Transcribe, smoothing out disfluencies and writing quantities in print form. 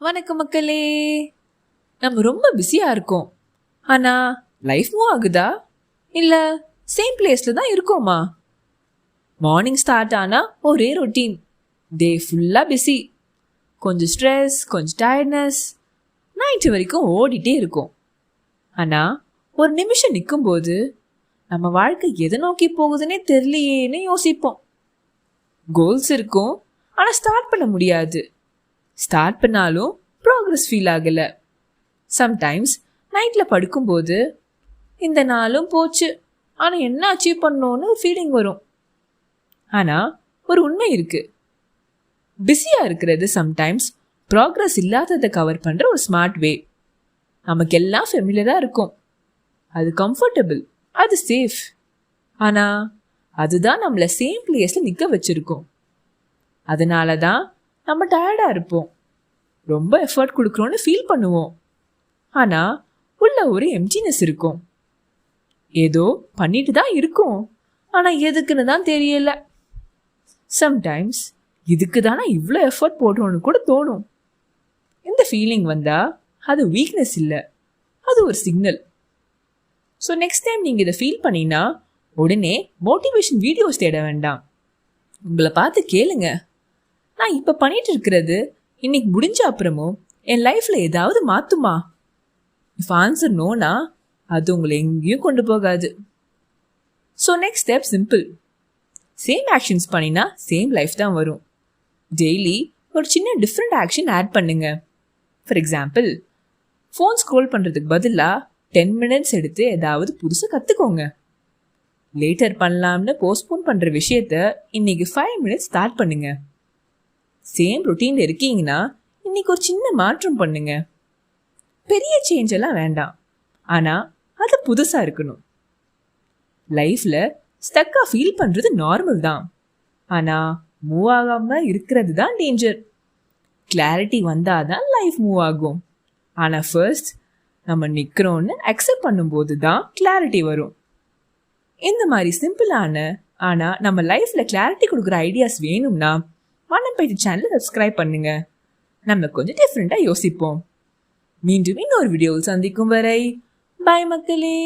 வணக்கம் மக்களே. நம்ம ரொம்ப பிஸியாக இருக்கோம். ஆனால் லைஃப் மூவ் ஆகுதா இல்லை சேம் பிளேஸில் தான் இருக்கோமா? மார்னிங் ஸ்டார்ட் ஆனால் ஒரே ரொட்டீன், டே ஃபுல்லாக பிஸி, கொஞ்சம் ஸ்ட்ரெஸ், கொஞ்சம் டயர்ட்னஸ், நைட்டு வரைக்கும் ஓடிட்டே இருக்கும். ஆனால் ஒரு நிமிஷம் நிற்கும்போது நம்ம வாழ்க்கை எதை நோக்கி போகுதுன்னே தெரியலையேன்னு யோசிப்போம். கோல்ஸ் இருக்கும், ஆனால் ஸ்டார்ட் பண்ண முடியாது. ஸ்டார்ட் பண்ணாலும் ப்ராக்ரஸ் ஃபீல் ஆகலை. சம்டைம்ஸ் நைட்டில் படுக்கும்போது இந்த நாளும் போச்சு, ஆனால் என்ன அச்சீவ் பண்ணோன்னு ஒரு ஃபீலிங் வரும். ஆனால் ஒரு உண்மை இருக்குது, பிஸியாக இருக்கிறது சம்டைம்ஸ் ப்ராக்ரஸ் இல்லாததை கவர் பண்ணுற ஒரு ஸ்மார்ட் வே. நமக்கு எல்லாம் ஃபெமிலியராக இருக்கும், அது கம்ஃபர்டபுள், அது சேஃப். ஆனால் அதுதான் நம்மளை சேம் பிளேஸில் நிற்க வச்சுருக்கோம். அதனால தான் நம்ம டயர்டாக இருப்போம், ரொம்ப எஃபர்ட் கொடுக்குறோன்னு ஃபீல் பண்ணுவோம். ஆனால் உள்ள ஒரு எம்டினஸ் இருக்கும். ஏதோ பண்ணிட்டு தான் இருக்கும், ஆனால் எதுக்குன்னு தான் தெரியல. சம்டைம்ஸ் இதுக்கு தானே இவ்வளோ எஃபர்ட் போடுறோன்னு கூட தோணும். இந்த ஃபீலிங் வந்தால் அது வீக்னஸ் இல்லை, அது ஒரு சிக்னல். ஸோ நெக்ஸ்ட் டைம் நீங்கள் இதை ஃபீல் பண்ணினா உடனே மோட்டிவேஷன் வீடியோஸ் தேட வேண்டாம். உங்களை பார்த்து கேளுங்க, நான் இப்போ பண்ணிட்டு இருக்கிறது இன்னைக்கு முடிஞ்ச அப்புறமும் என் லைஃப்பில் ஏதாவது மாற்றுமா? இஃப் ஆன்சர் நோனா அது உங்களை எங்கேயும் கொண்டு போகாது. So next step simple, same actions பண்ணினா சேம் லைஃப் தான் வரும். டெய்லி ஒரு சின்ன டிஃப்ரெண்ட் ஆக்ஷன் ஆட் பண்ணுங்க. ஃபார் எக்ஸாம்பிள், ஃபோன் ஸ்க்ரோல் பண்ணுறதுக்கு பதிலாக 10 minutes எடுத்து ஏதாவது புதுசாக கற்றுக்கோங்க. லேட்டர் பண்ணலாம்னு போஸ்ட்போன் பண்ணுற விஷயத்த இன்னைக்கு 5 minutes ஸ்டார்ட் பண்ணுங்க. சேம் ரொட்டீனில் இருக்கீங்கன்னா இன்னைக்கு ஒரு சின்ன மாற்றம் பண்ணுங்க. பெரிய சேஞ்ச் எல்லாம் வேண்டாம், ஆனால் அது புதுசாக இருக்கணும். லைஃப்பில் ஸ்டக்காக ஃபீல் பண்ணுறது நார்மல் தான், ஆனால் மூவ் ஆகாமல் இருக்கிறது தான் டேஞ்சர். கிளாரிட்டி வந்தால் தான் லைஃப் மூவ் ஆகும். ஆனால் ஃபர்ஸ்ட் நம்ம நிற்கிறோன்னு அக்செப்ட் பண்ணும்போது தான் கிளாரிட்டி வரும். இந்த மாதிரி சிம்பிளான ஆனால் நம்ம லைஃப்பில் கிளாரிட்டி கொடுக்குற ஐடியாஸ் வேணும்னா மனம் பேச்சு சேனலை சப்ஸ்கிரைப் பண்ணுங்க. நம்ம கொஞ்சம் டிஃப்ரெண்டாக யோசிப்போம். மீண்டும் இன்னொரு வீடியோவில் சந்திக்கும் வரை பாய் மக்களே.